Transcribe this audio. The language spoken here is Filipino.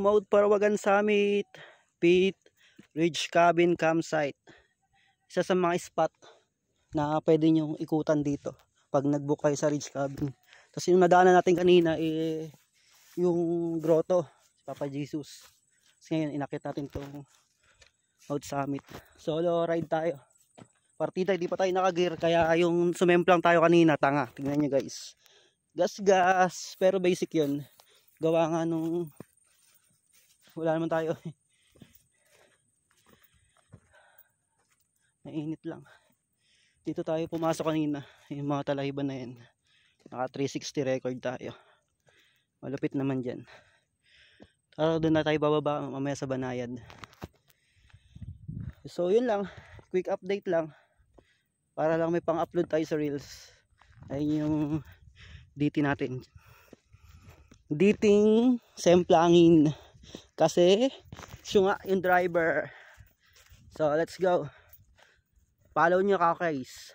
Mount Parawagan Summit, Pit Ridge Cabin Campsite. Isa sa mga spot na pwede nyo ikutan dito pag nag-book kayo sa Ridge Cabin. Tapos yung nadaanan natin kanina yung grotto, Papa Jesus. Tapos ngayon inakit natin itong Mount Summit. Solo ride tayo. Partida, hindi pa tayo nakagear, kaya yung sumemplang tayo kanina, tanga. Tingnan nyo guys. Gas, pero basic yun. Gawa nga nung wala naman tayo. Mainit lang. Dito tayo pumasok kanina. Yung mga talahiban na yan. Naka 360 record tayo. Malupit naman dyan. Tara, doon na tayo bababa mamaya sa Banayad. So yun lang. Quick update lang. Para lang may pang-upload tayo sa Reels. Ayun yung DT natin. Dating semplangin kasi siya nga yung driver. So let's go. Follow nyo, kakais.